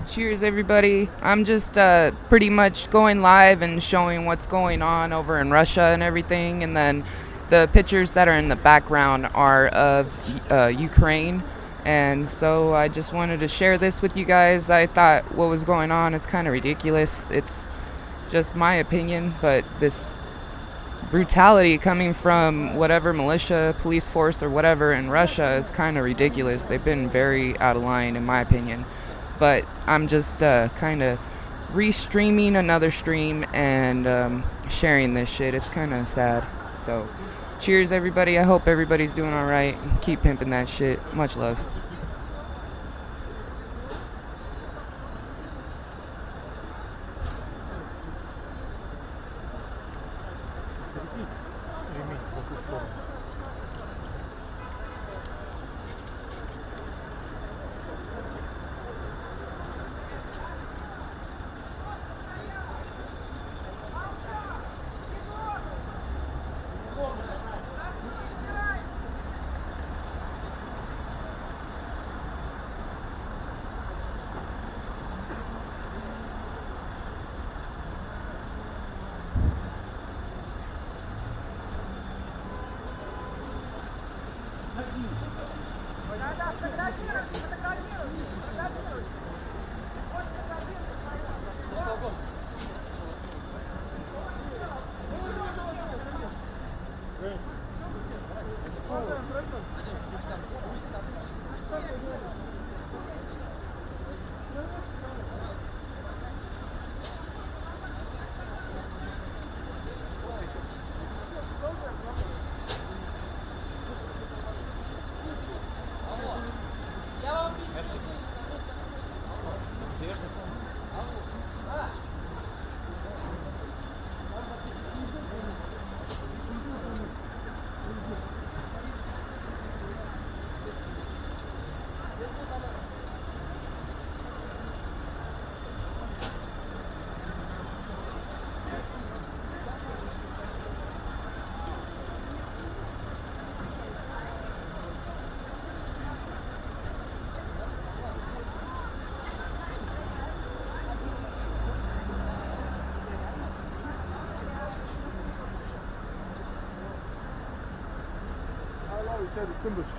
Cheers, everybody. I'm just pretty much going live and showing what's going on over in Russia and everything. And then the pictures that are in the background are of Ukraine. And so I just wanted to share this with you guys. I thought what was going on is kind of ridiculous. It's just my opinion, but this brutality coming from whatever militia, police force, or whatever in Russia is kind of ridiculous. They've been very out of line, in my opinion. But I'm just kind of restreaming another stream and sharing this shit. It's kind of sad. So, cheers, everybody. I hope everybody's doing all right. Keep pimping that shit. Much love. Sen üstün böçük.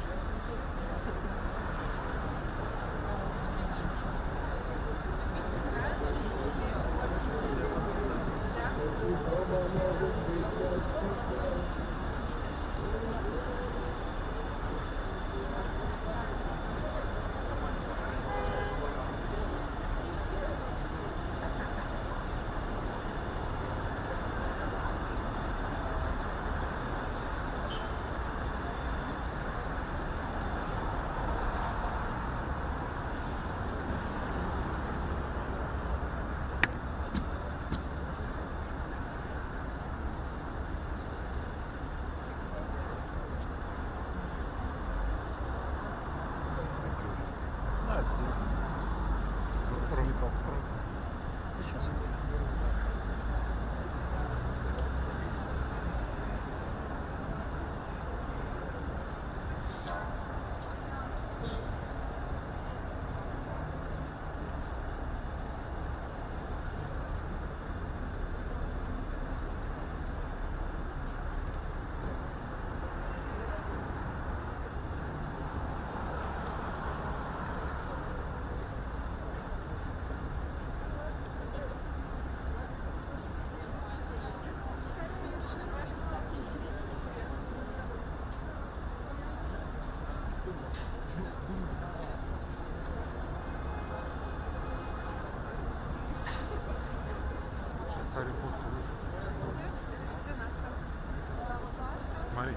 Смотри.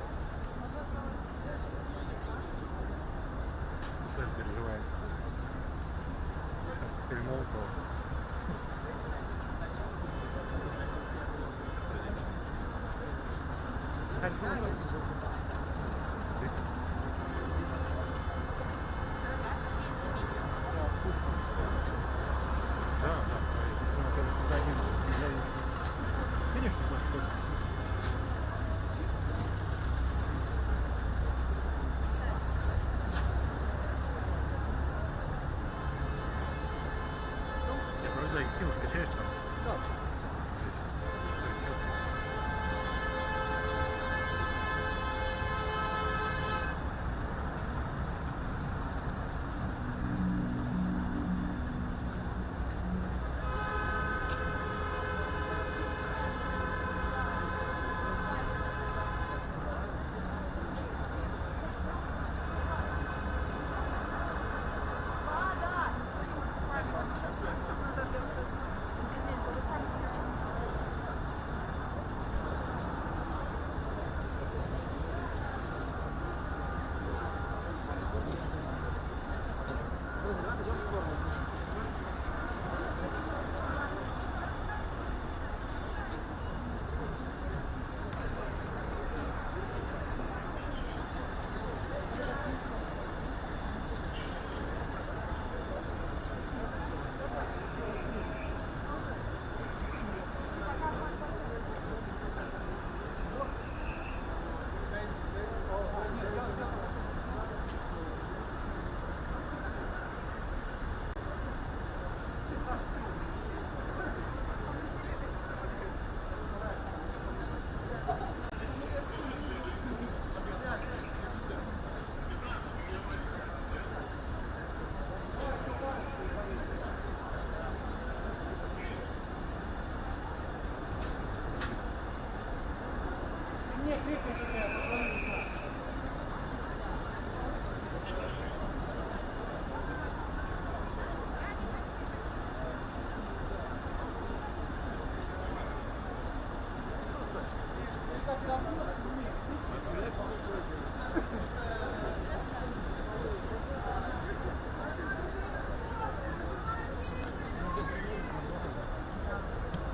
Кстати, переживает. Перемолотого. Cheerz.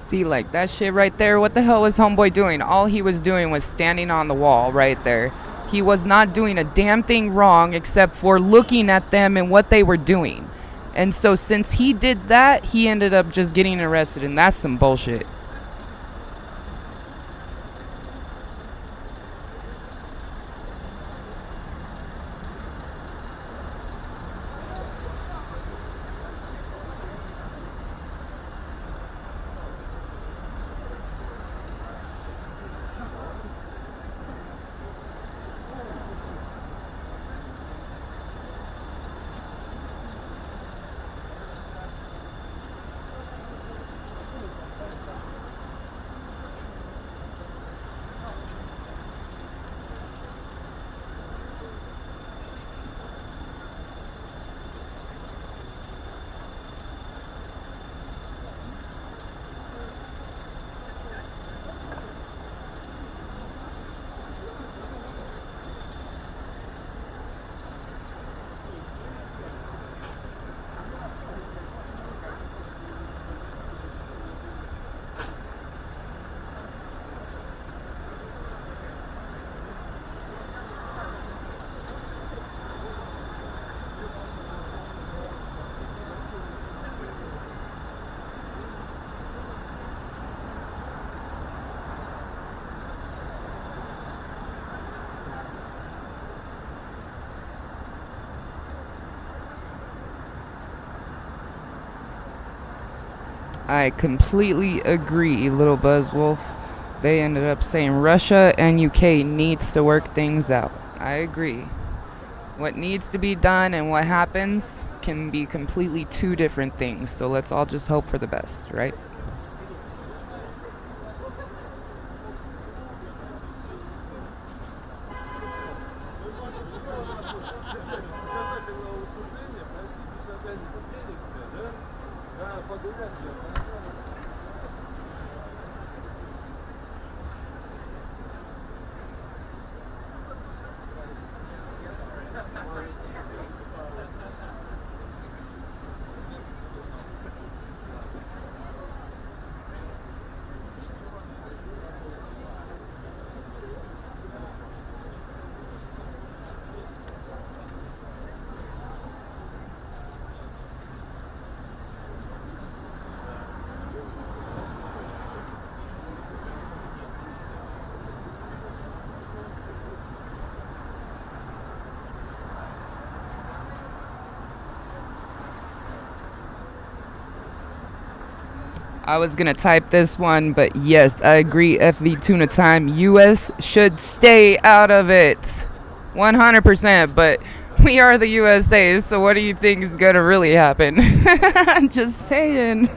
See, like that shit right there, what the hell was homeboy doing? All he was doing was standing on the wall right there. He was not doing a damn thing wrong except for looking at them and what they were doing. And so since he did that, he ended up just getting arrested, and that's some bullshit. I completely agree, Little Buzzwolf. They ended up saying Russia and UK needs to work things out. I agree. What needs to be done and what happens can be completely two different things. So let's all just hope for the best, right? I was gonna type this one, but yes, I agree. FV tuna time. U.S. should stay out of it, 100%. But we are the USA, so what do you think is gonna really happen? I'm just saying.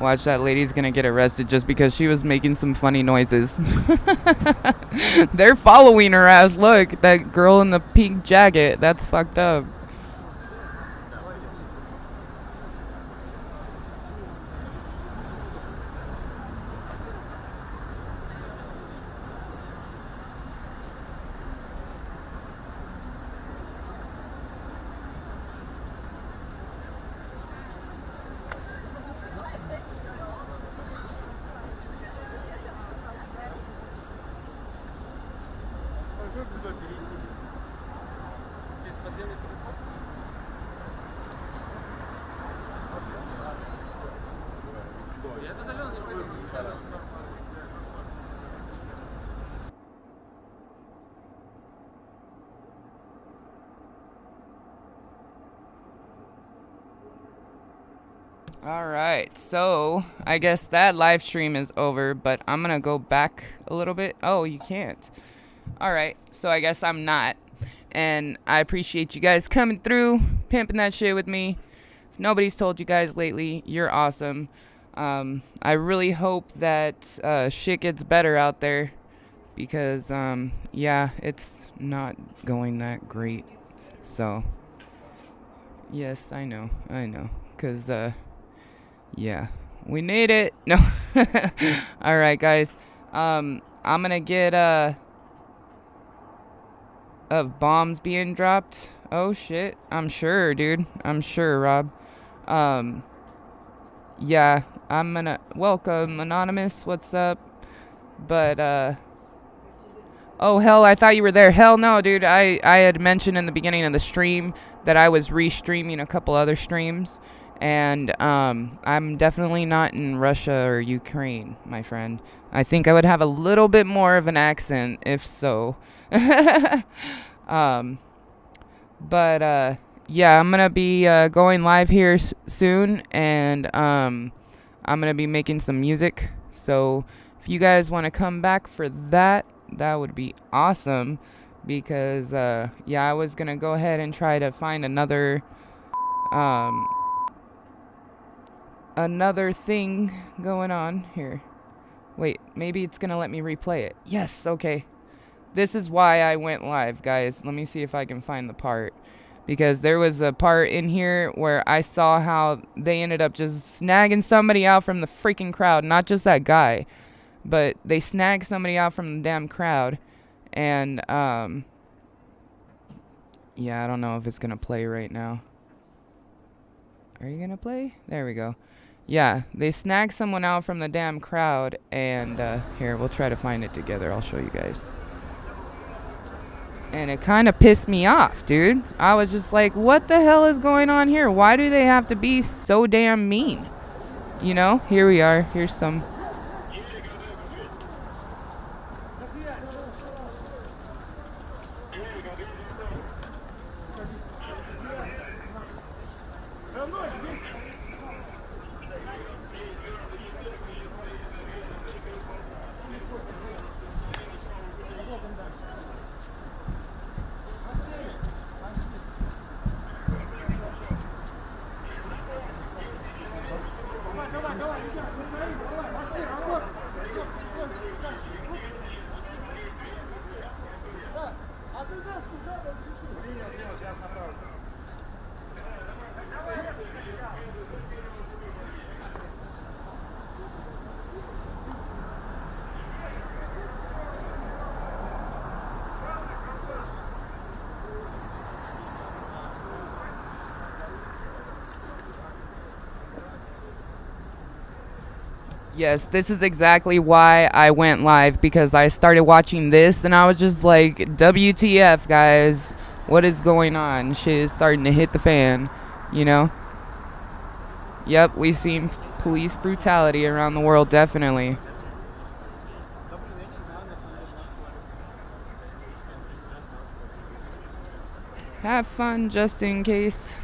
Watch, that lady's gonna get arrested just because she was making some funny noises. They're following her ass. Look, that girl in the pink jacket. That's fucked up. All right, so I guess that live stream is over, but I'm gonna go back a little bit. Oh, you can't. All right, so I guess I'm not. And I appreciate you guys coming through, pimping that shit with me. If nobody's told you guys lately, you're awesome. I really hope that shit gets better out there because, yeah, it's not going that great. So, yes, I know. Because, yeah, we need it. No. All right, guys. I'm gonna get of bombs being dropped. Oh shit. I'm sure, dude. I'm sure, Rob. Yeah, I'm gonna welcome Anonymous. What's up? But oh hell, I thought you were there. Hell no, dude. I had mentioned in the beginning of the stream that I was re-streaming a couple other streams. And I'm definitely not in Russia or Ukraine, my friend. I think I would have a little bit more of an accent if so. But yeah, I'm gonna be going live here soon, and I'm gonna be making some music. So if you guys want to come back for that, that would be awesome. Because yeah, I was gonna go ahead and try to find um, another thing going on here. Wait, maybe it's gonna let me replay it. Yes, okay. This is why I went live, guys. Let me see if I can find the part. Because there was a part in here where I saw how they ended up just snagging somebody out from the freaking crowd. Not just that guy, but they snagged somebody out from the damn crowd. And, yeah, I don't know if it's gonna play right now. Are you gonna play? There we go. Yeah, they snagged someone out from the damn crowd. And, here, we'll try to find it together. I'll show you guys. And it kind of pissed me off, dude. I was just like, what the hell is going on here? Why do they have to be so damn mean? You know, here we are. Here's some. Yes, this is exactly why I went live, because I started watching this and I was just like, WTF, guys, what is going on? Shit is starting to hit the fan, you know? Yep, we've seen police brutality around the world, definitely. Have fun just in case.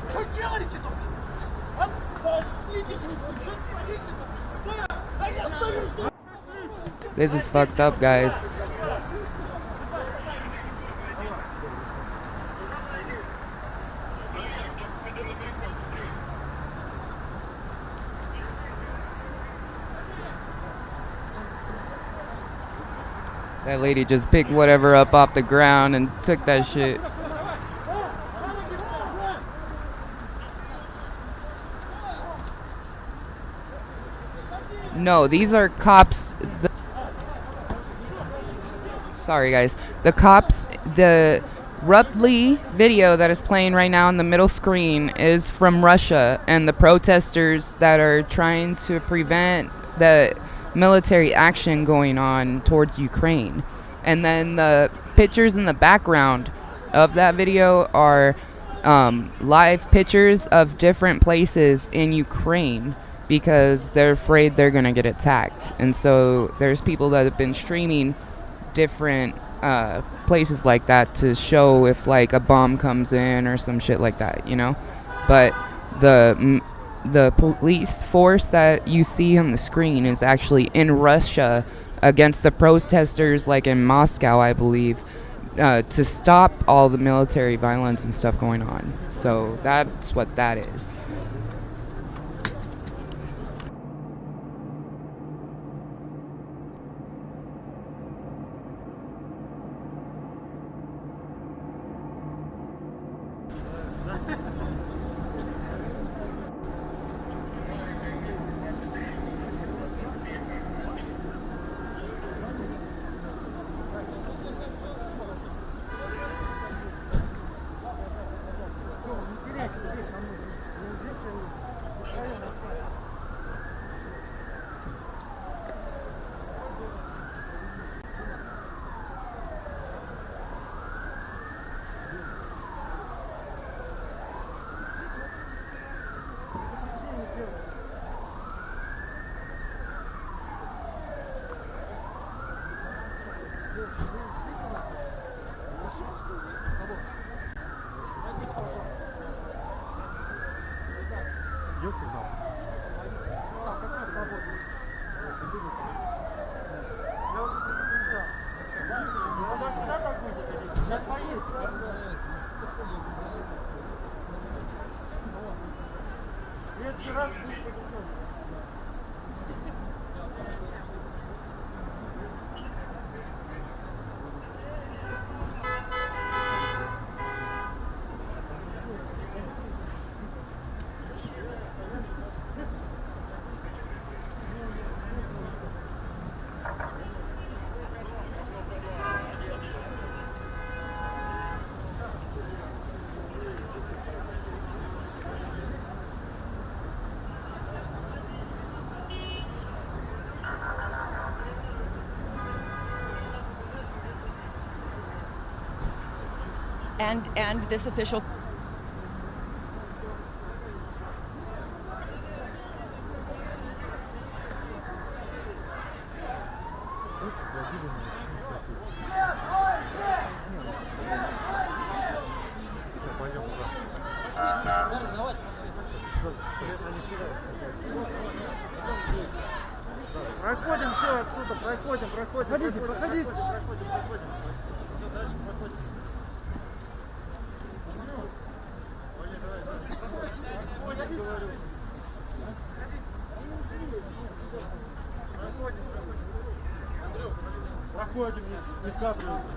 Что делаете-то? Обоснитесь, что творите-то? Да я стою, что... This is fucked up, guys. That lady just picked whatever up off the ground and took that shit. No, these are cops. Sorry, guys. The cops, the Rupley video that is playing right now on the middle screen is from Russia and the protesters that are trying to prevent the military action going on towards Ukraine. And then the pictures in the background of that video are live pictures of different places in Ukraine because they're afraid they're going to get attacked. And so there's people that have been streaming different places like that to show if like a bomb comes in or some shit like that, you know? But the police force that you see on the screen is actually in Russia against the protesters, like in Moscow, I believe. to stop all the military violence and stuff going on. So that's what that is. And this official Проходим все отсюда, проходим. Проходите. Все, дальше проходим. Проходим, не скатываемся.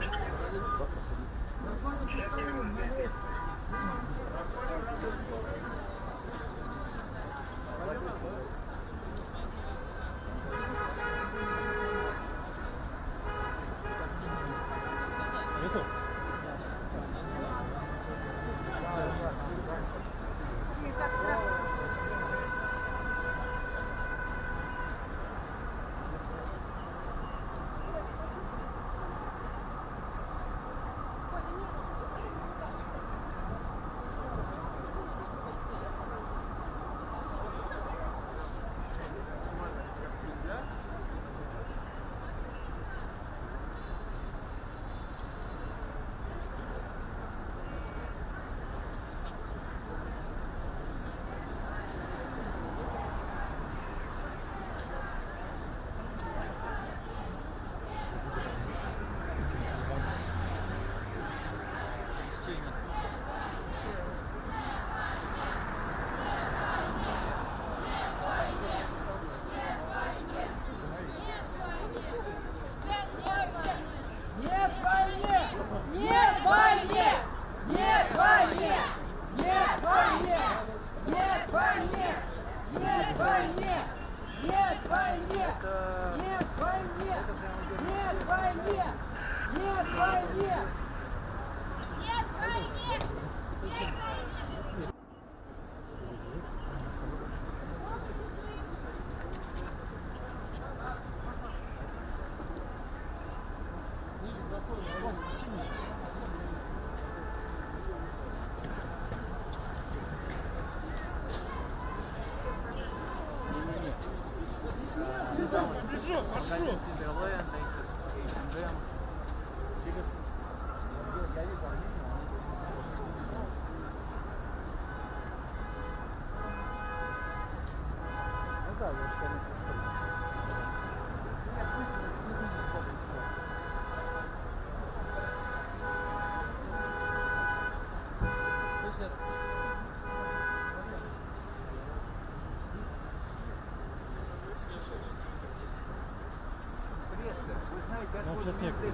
Нам сейчас некуда.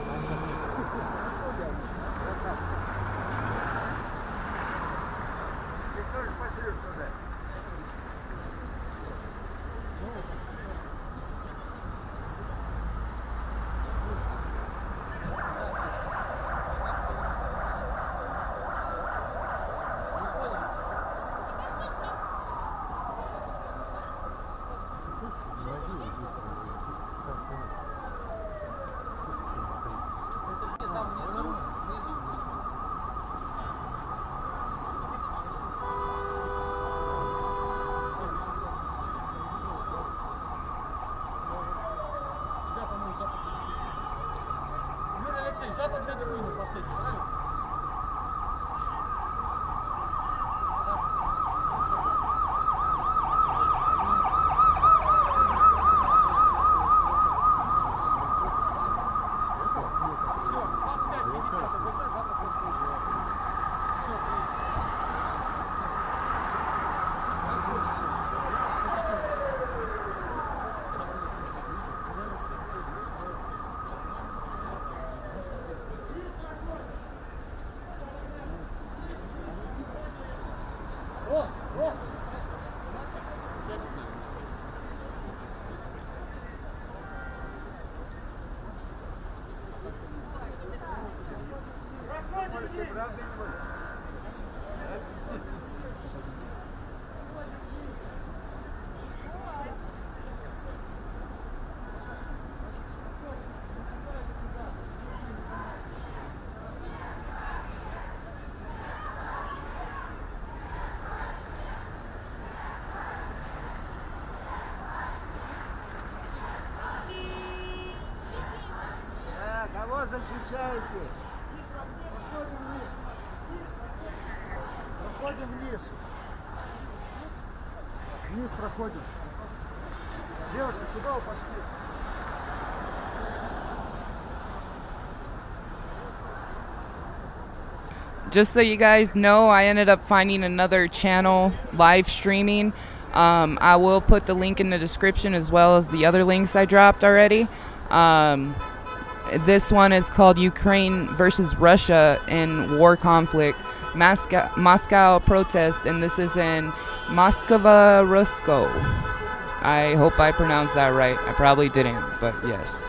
Нам сейчас некуда. Алексей, запад где-то вынул последний, правильно? Все, 25-50, АБЗ, запад где-то. Все, Кого защищаете? Проходим вниз. Вниз проходим. Девушка, куда вы пошли? Just so you guys know, I ended up finding another channel live streaming. I will put the link in the description as well as the other links I dropped already. This one is called Ukraine versus Russia in war conflict, Moscow protest, and this is in Moskva, Rusko. I hope I pronounced that right. I probably didn't, but yes.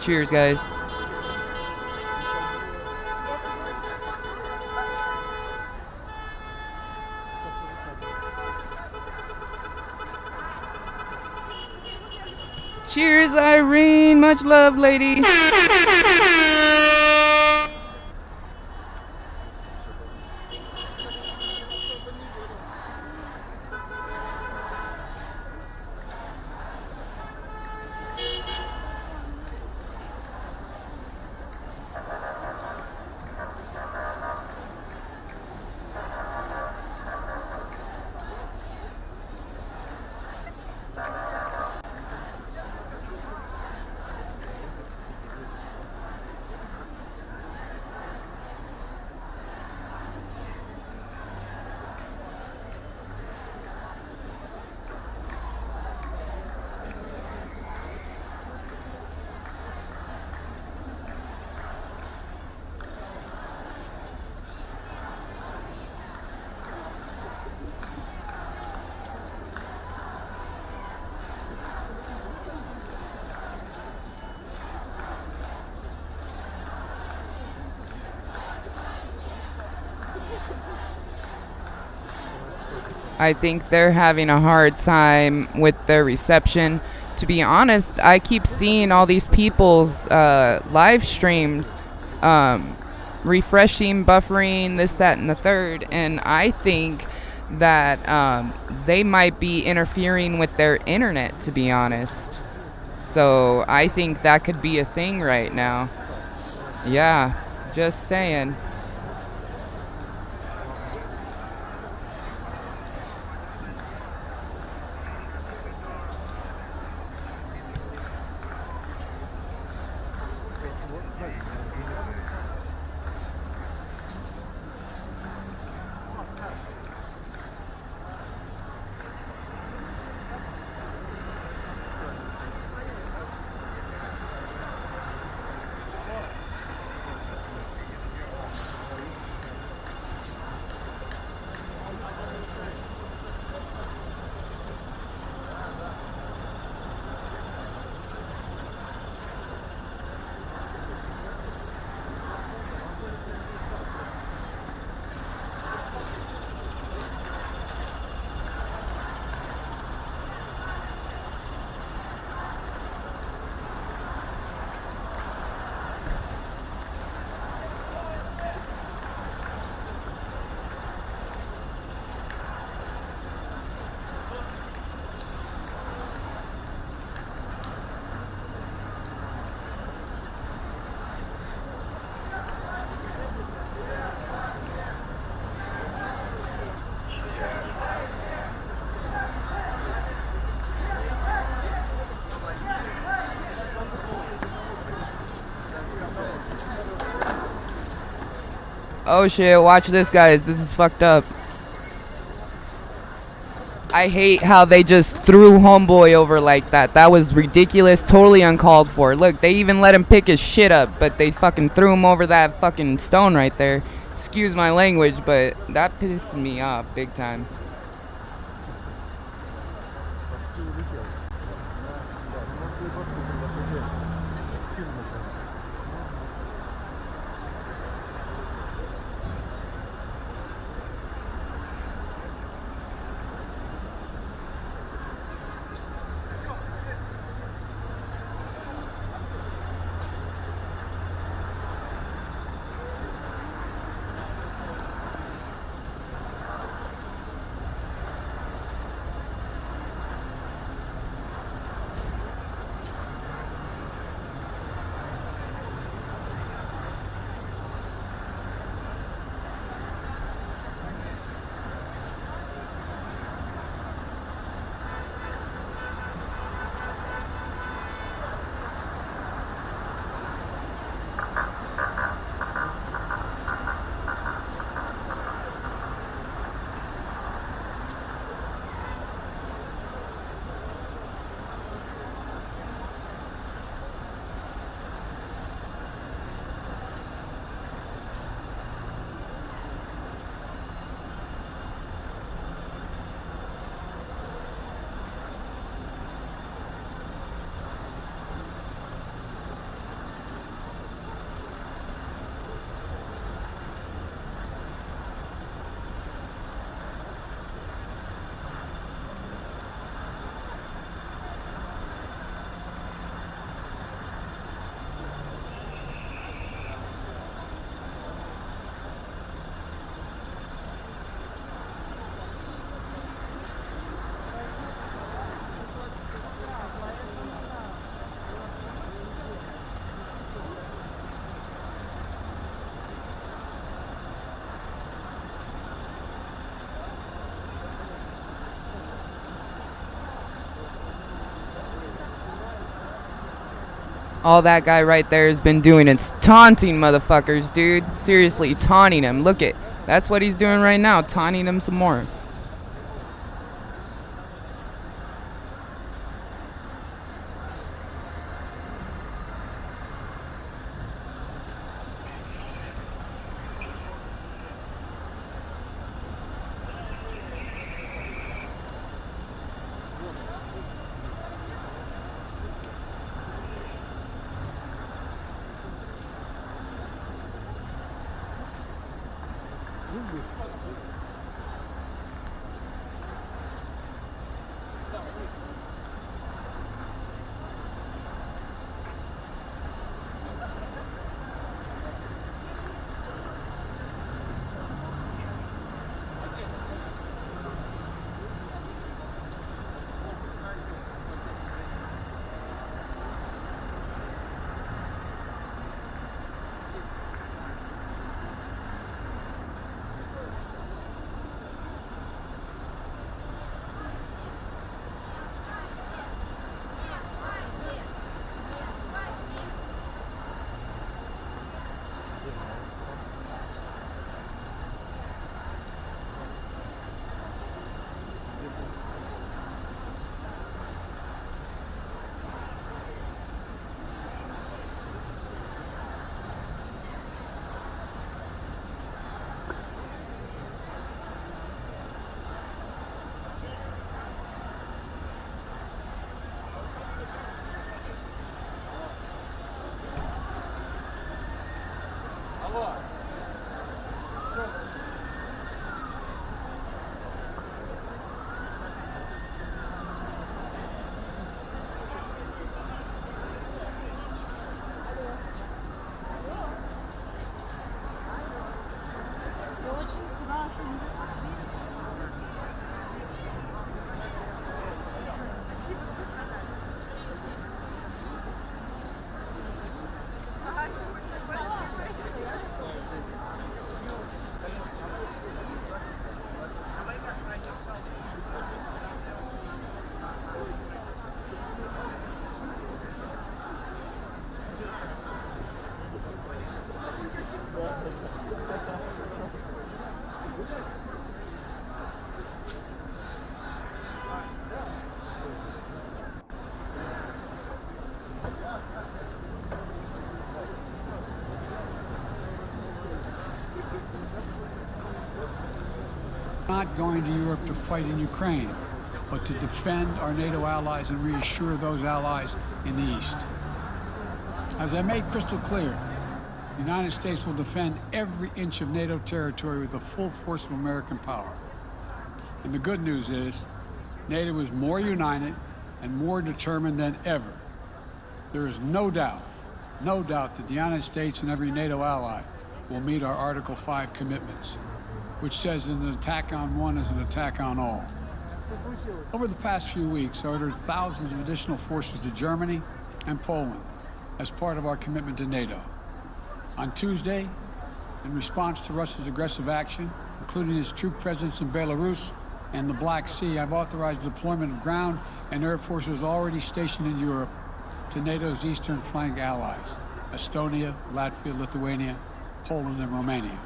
Cheers, guys. Cheers, Irene. Much love, lady. I think they're having a hard time with their reception. To be honest, I keep seeing all these people's live streams refreshing, buffering, this, that, and the third, and I think that they might be interfering with their internet, to be honest. So I think that could be a thing right now. Yeah, just saying. Oh shit, watch this, guys. This is fucked up. I hate how they just threw homeboy over like that. That was ridiculous, totally uncalled for. Look, they even let him pick his shit up, but they fucking threw him over that fucking stone right there. Excuse my language, but that pissed me off big time. All that guy right there has been doing is taunting motherfuckers, dude. Seriously, taunting him. Look it. That's what he's doing right now, taunting him some more. Not going to Europe to fight in Ukraine, but to defend our NATO allies and reassure those allies in the East. As I made crystal clear, the United States will defend every inch of NATO territory with the full force of American power. And the good news is, NATO is more united and more determined than ever. There is no doubt that the United States and every NATO ally will meet our Article 5 commitments, which says an attack on one is an attack on all. Over the past few weeks, I ordered thousands of additional forces to Germany and Poland as part of our commitment to NATO. On Tuesday, in response to Russia's aggressive action, including its troop presence in Belarus and the Black Sea, I've authorized the deployment of ground and air forces already stationed in Europe to NATO's eastern flank allies, Estonia, Latvia, Lithuania, Poland, and Romania.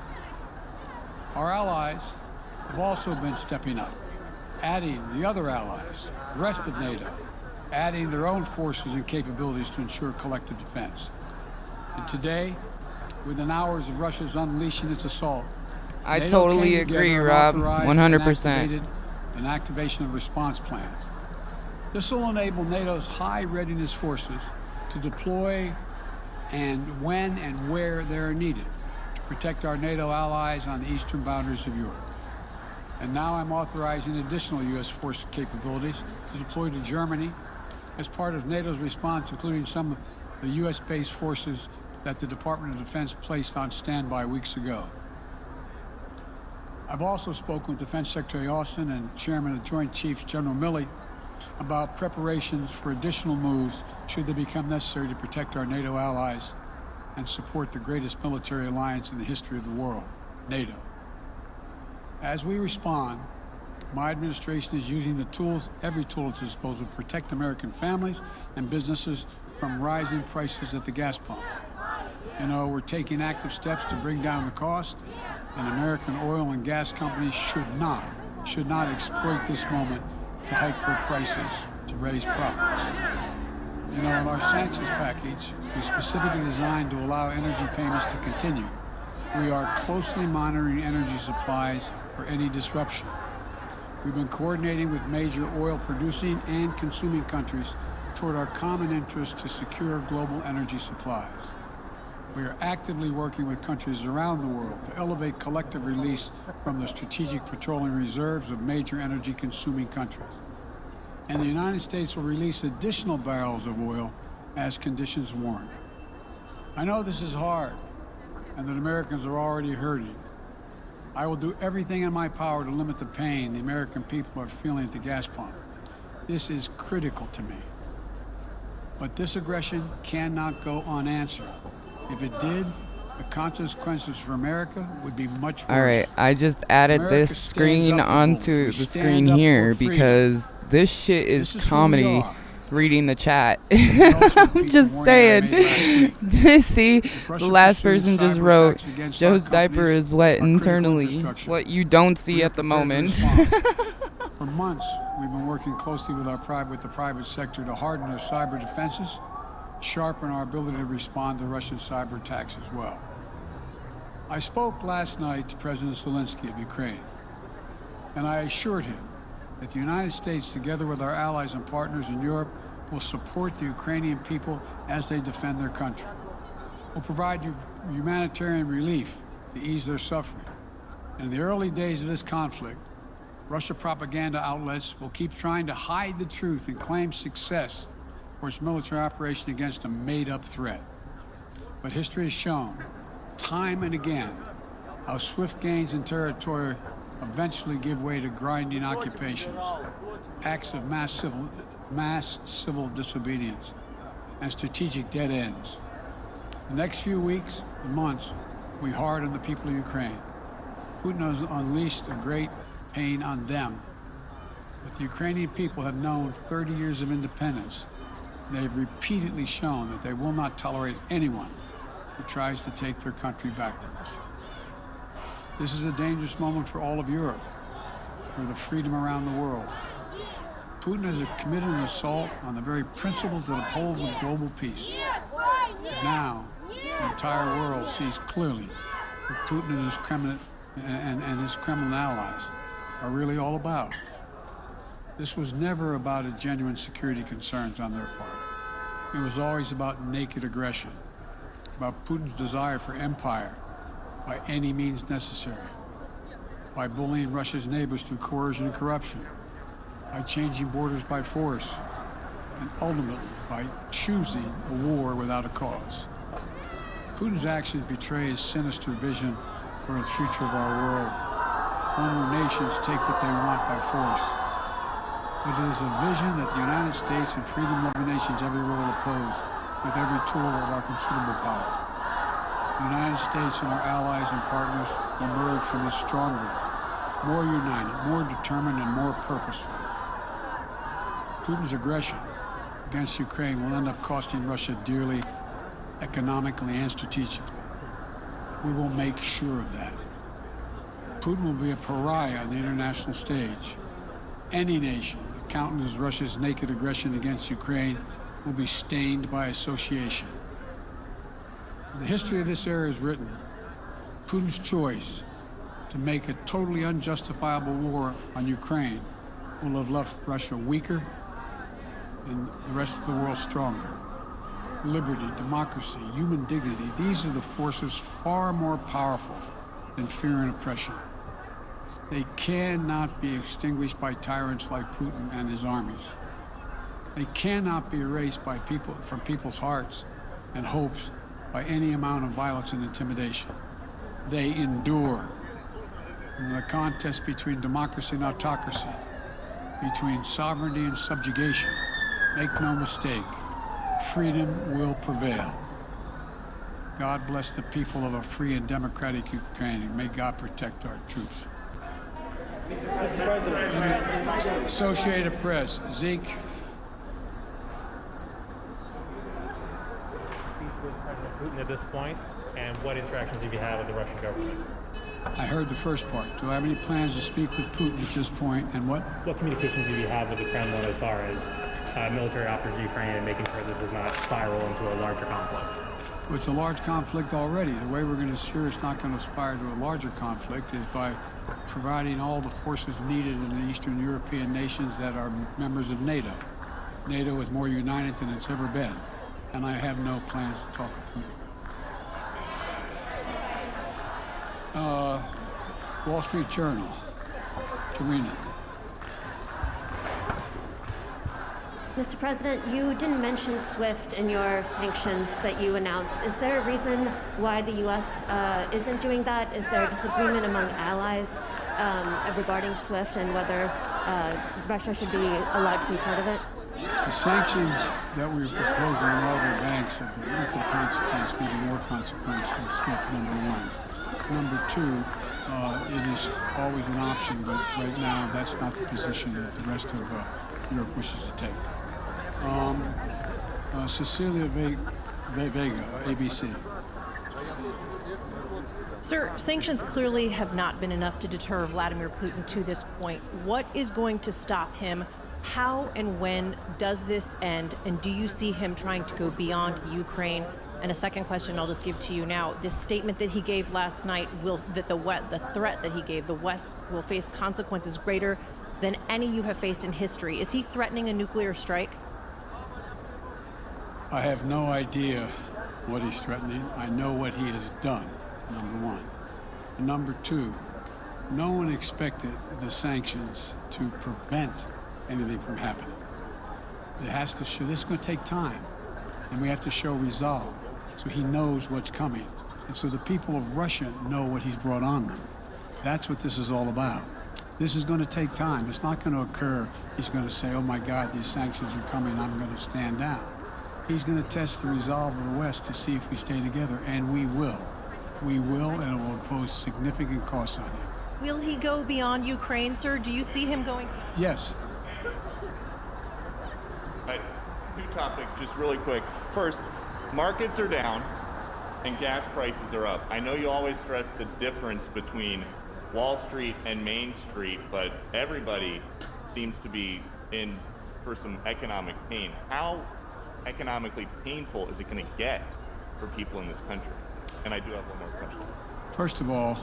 Our allies have also been stepping up, adding the other allies, the rest of NATO, adding their own forces and capabilities to ensure collective defense. And today, within hours of Russia's unleashing its assault, I NATO totally came agree, together and Rob. authorized 100%. an activation of response plans. This will enable NATO's high readiness forces to deploy and when and where they are needed to protect our NATO allies on the eastern boundaries of Europe. And now I'm authorizing additional U.S. force capabilities to deploy to Germany as part of NATO's response, including some of the U.S.-based forces that the Department of Defense placed on standby weeks ago. I've also spoken with Defense Secretary Austin and Chairman of the Joint Chiefs, General Milley, about preparations for additional moves should they become necessary to protect our NATO allies and support the greatest military alliance in the history of the world, NATO. As we respond, my administration is using the tools, every tool at its disposal, to protect American families and businesses from rising prices at the gas pump. You know, we're taking active steps to bring down the cost, and American oil and gas companies should not exploit this moment to hike their prices to raise profits. You know, in our sanctions package, we specifically designed to allow energy payments to continue. We are closely monitoring energy supplies for any disruption. We've been coordinating with major oil-producing and consuming countries toward our common interest to secure global energy supplies. We are actively working with countries around the world to elevate collective release from the strategic petroleum reserves of major energy-consuming countries. And the United States will release additional barrels of oil as conditions warrant. I know this is hard, and that Americans are already hurting. I will do everything in my power to limit the pain the American people are feeling at the gas pump. This is critical to me. But this aggression cannot go unanswered. If it did, the consequences for America would be much worse. All right, I just added America this screen stands up for onto freedom. the We screen stand up here for freedom. because this shit is This is who we comedy. are. Reading the chat. And also I'm repeat just the warning I made saying. last week. See, If the Russia last pursues person just cyber wrote, attacks against Joe's our diaper companies, is wet our critical internally. infrastructure, What you don't see we are at the prepared to moment. respond. For months, we've been working closely with the private sector to harden our cyber defenses, sharpen our ability to respond to Russian cyber attacks as well. I spoke last night to President Zelensky of Ukraine, and I assured him that the United States, together with our allies and partners in Europe, will support the Ukrainian people as they defend their country. We'll provide humanitarian relief to ease their suffering. And in the early days of this conflict, Russia propaganda outlets will keep trying to hide the truth and claim success for its military operation against a made-up threat. But history has shown, time and again, how swift gains in territory eventually give way to grinding occupations, acts of mass civil disobedience, and strategic dead ends. The next few weeks and months will be hard on the people of Ukraine. Putin has unleashed a great pain on them. But the Ukrainian people have known 30 years of independence. They have repeatedly shown that they will not tolerate anyone who tries to take their country backwards. This is a dangerous moment for all of Europe, for the freedom around the world. Putin has committed an assault on the very principles that uphold global peace. Now, the entire world sees clearly what Putin and his Kremlin allies are really all about. This was never about a genuine security concerns on their part. It was always about naked aggression, about Putin's desire for empire by any means necessary, by bullying Russia's neighbors through coercion and corruption, by changing borders by force, and ultimately by choosing a war without a cause. Putin's actions betray his sinister vision for the future of our world, one where nations take what they want by force. But it is a vision that the United States and freedom-loving nations everywhere will oppose with every tool of our considerable power. The United States and our allies and partners will emerge from this stronger, more united, more determined, and more purposeful. Putin's aggression against Ukraine will end up costing Russia dearly, economically and strategically. We will make sure of that. Putin will be a pariah on the international stage. Any nation that countenances Russia's naked aggression against Ukraine will be stained by association. The history of this era is written. Putin's choice to make a totally unjustifiable war on Ukraine will have left Russia weaker and the rest of the world stronger. Liberty, democracy, human dignity, these are the forces far more powerful than fear and oppression. They cannot be extinguished by tyrants like Putin and his armies. They cannot be erased by from people's hearts and hopes by any amount of violence and intimidation. They endure. In the contest between democracy and autocracy, between sovereignty and subjugation, make no mistake, freedom will prevail. God bless the people of a free and democratic Ukraine, and may God protect our troops. Associated Press, Zeke. With President Putin at this point, and what interactions have you had with the Russian government? I heard the first part. Do I have any plans to speak with Putin at this point, and what? What communications have you had with the Kremlin as far as military options in Ukraine and making sure this does not spiral into a larger conflict? Well, it's a large conflict already. The way we're going to ensure it's not going to spiral to a larger conflict is by providing all the forces needed in the Eastern European nations that are members of NATO. NATO is more united than it's ever been, and I have no plans to talk with Putin. Wall Street Journal, Karina. Mr. President, you didn't mention SWIFT in your sanctions that you announced. Is there a reason why the U.S. Isn't doing that? Is there a disagreement among allies regarding SWIFT and whether Russia should be allowed to be part of it? The sanctions that we are proposing on all the banks have been equal consequence, maybe more consequence than SWIFT, number one. Number two, it is always an option, but right now that's not the position that the rest of Europe wishes to take. Cecilia Vega, ABC. Sir, sanctions clearly have not been enough to deter Vladimir Putin to this point. What is going to stop him? How and when does this end? And do you see him trying to go beyond Ukraine? And a second question I'll just give to you now. This statement that he gave last night, the threat that he gave, the West will face consequences greater than any you have faced in history. Is he threatening a nuclear strike? I have no idea what he's threatening. I know what he has done, number one. And number two, no one expected the sanctions to prevent anything from happening. It has to show, this is going to take time, and we have to show resolve, so he knows what's coming. And so the people of Russia know what he's brought on them. That's what this is all about. This is going to take time. It's not going to occur. He's going to say, oh my God, these sanctions are coming, I'm going to stand down. He's going to test the resolve of the West to see if we stay together, and we will. We will, and it will impose significant costs on him. Will he go beyond Ukraine, sir? Do you see him going? Yes. Two topics, just really quick. First, markets are down and gas prices are up. I know you always stress the difference between Wall Street and Main Street, but everybody seems to be for some economic pain. How economically painful is it going to get for people in this country? And I do have one more question. First of all,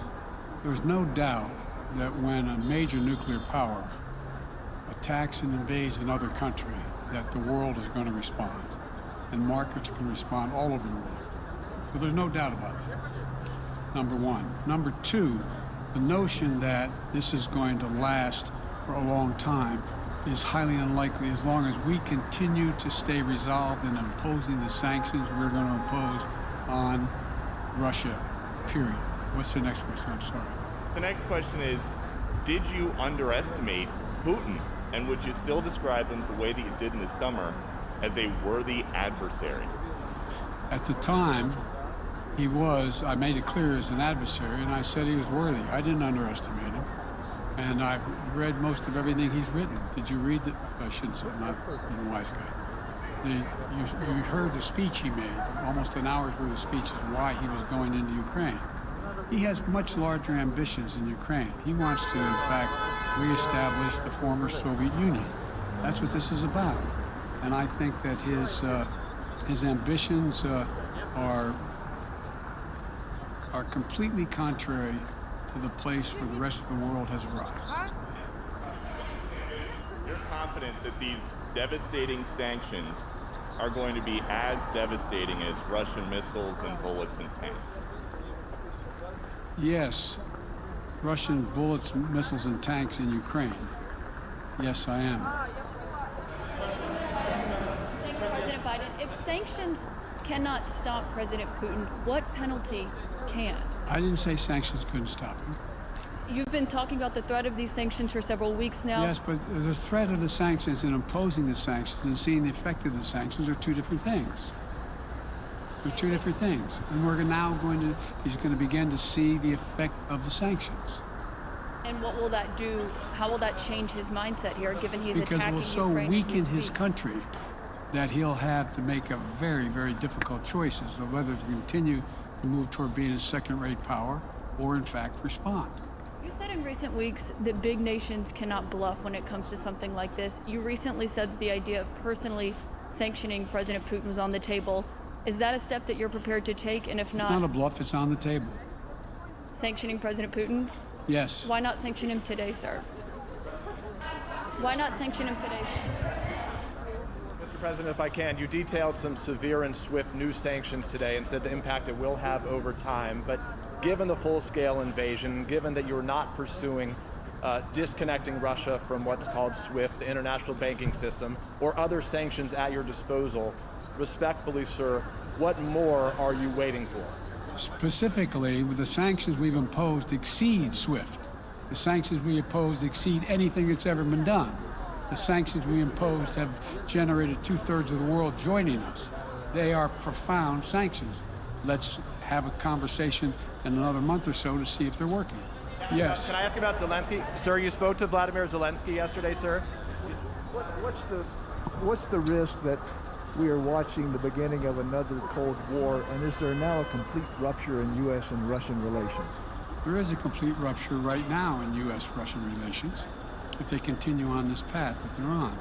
there's no doubt that when a major nuclear power attacks and invades another country, that the world is going to respond, and markets can respond all over the world. But there's no doubt about it, number one. Number two, the notion that this is going to last for a long time is highly unlikely as long as we continue to stay resolved in imposing the sanctions we're going to impose on Russia, period. What's the next question? I'm sorry. The next question is, did you underestimate Putin? And would you still describe him the way that you did in the summer as a worthy adversary? At the time, he was, I made it clear, as an adversary, and I said he was worthy. I didn't underestimate him. And I've read most of everything he's written. Did you read I shouldn't say, not being a wise guy. You heard the speech he made, almost an hour's worth of speech, is why he was going into Ukraine. He has much larger ambitions in Ukraine. He wants to, in fact, reestablish the former Soviet Union. That's what this is about. And I think that his ambitions are completely contrary to the place where the rest of the world has arrived. You're confident that these devastating sanctions are going to be as devastating as Russian missiles and bullets and tanks? Yes, Russian bullets, missiles, and tanks in Ukraine. Yes, I am. Thank you, President Biden. If sanctions cannot stop President Putin, what penalty can? I didn't say sanctions couldn't stop him. You've been talking about the threat of these sanctions for several weeks now. Yes, but the threat of the sanctions and imposing the sanctions and seeing the effect of the sanctions are two different things. They're two different things. And he's going to begin to see the effect of the sanctions. And what will that do? How will that change his mindset here, given he's attacking Ukraine? Because it will so weaken his country that he'll have to make a very, very difficult choices of whether to continue to move toward being a second-rate power or, in fact, respond. You said in recent weeks that big nations cannot bluff when it comes to something like this. You recently said that the idea of personally sanctioning President Putin was on the table. Is that a step that you're prepared to take? And if not... It's not a bluff, it's on the table. Sanctioning President Putin? Yes. Why not sanction him today, sir? Why not sanction him today, sir? Mr. President, if I can, you detailed some severe and swift new sanctions today and said the impact it will have over time. But given the full-scale invasion, given that you're not pursuing disconnecting Russia from what's called SWIFT, the international banking system, or other sanctions at your disposal, respectfully, sir, what more are you waiting for? Specifically, with the sanctions we've imposed exceed SWIFT. The sanctions we imposed exceed anything that's ever been done. The sanctions we imposed have generated 2/3 of the world joining us. They are profound sanctions. Let's have a conversation in another month or so to see if they're working. Yes. Can I ask you about Zelensky? Sir, you spoke to Vladimir Zelensky yesterday, sir. What's the risk that we are watching the beginning of another Cold War, and is there now a complete rupture in U.S. and Russian relations? There is a complete rupture right now in U.S.-Russian relations if they continue on this path that they're on.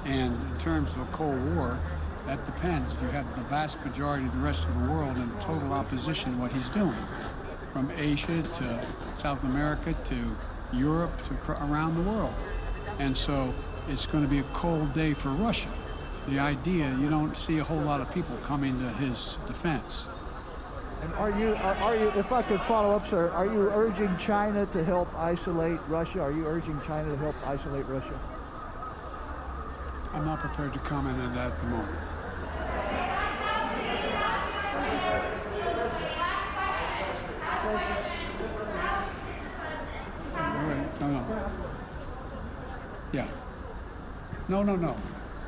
And in terms of a Cold War, that depends. You have the vast majority of the rest of the world in total opposition to what he's doing, from Asia to South America to Europe to around the world. And so it's going to be a cold day for Russia. The idea, you don't see a whole lot of people coming to his defense. And are you, if I could follow up, sir, are you urging China to help isolate Russia? Are you urging China to help isolate Russia? I'm not prepared to comment on that at the moment. No. Yeah. No.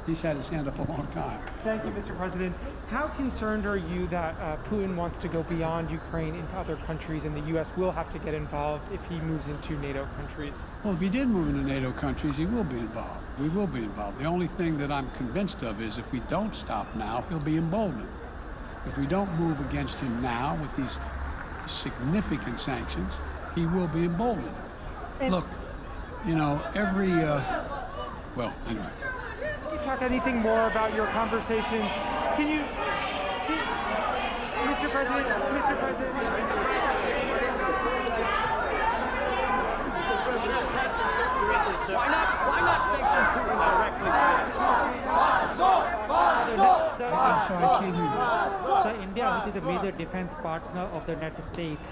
He's had his hand up a long time. Thank you, Mr. President. How concerned are you that Putin wants to go beyond Ukraine into other countries, and the U.S. will have to get involved if he moves into NATO countries? Well, if he did move into NATO countries, he will be involved. We will be involved. The only thing that I'm convinced of is if we don't stop now, he'll be emboldened. If we don't move against him now with these significant sanctions, he will be emboldened. Look, you know, Well, anyway. Can you talk anything more about your conversation? Mr. President, Why not sanction Putin directly? So India, which is a major defense partner of the United States,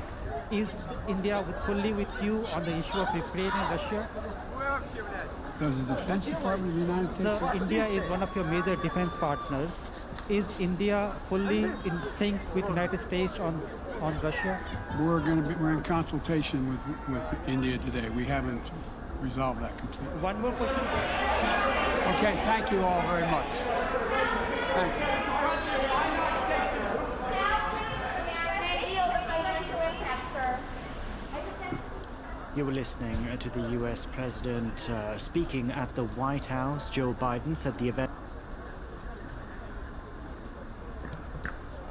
is India fully with you on the issue of Ukraine and Russia? Does the Defense Department of the United States? So India is one of your major defense partners. Is India fully in sync with United States on Russia? We're in consultation with India today. We haven't resolved that completely. One more question. Okay, thank you all very much. Thank you. You were listening to the U.S. President speaking at the White House. Joe Biden said the event...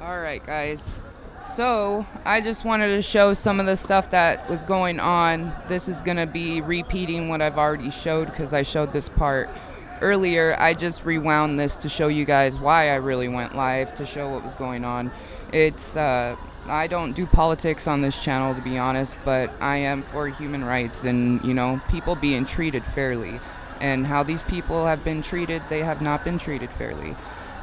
All right, guys. So I just wanted to show some of the stuff that was going on. This is going to be repeating what I've already showed because I showed this part earlier. I just rewound this to show you guys why I really went live, to show what was going on. It's I don't do politics on this channel, to be honest, but I am for human rights and, you know, people being treated fairly. And how these people have been treated, they have not been treated fairly,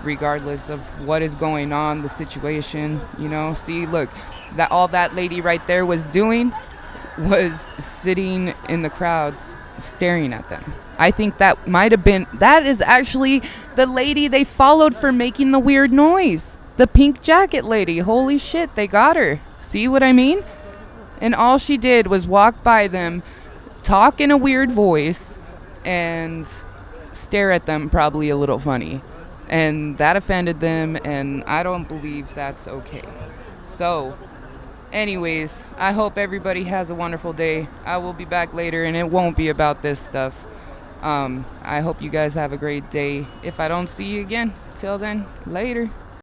regardless of what is going on, the situation, you know. See, look, that all that lady right there was doing was sitting in the crowds staring at them. I think that might have been, that is actually the lady they followed for making the weird noise. The pink jacket lady. Holy shit, they got her. See what I mean? And all she did was walk by them, talk in a weird voice, and stare at them probably a little funny. And that offended them, and I don't believe that's okay. So, anyways, I hope everybody has a wonderful day. I will be back later, and it won't be about this stuff. I hope you guys have a great day. If I don't see you again, till then, later.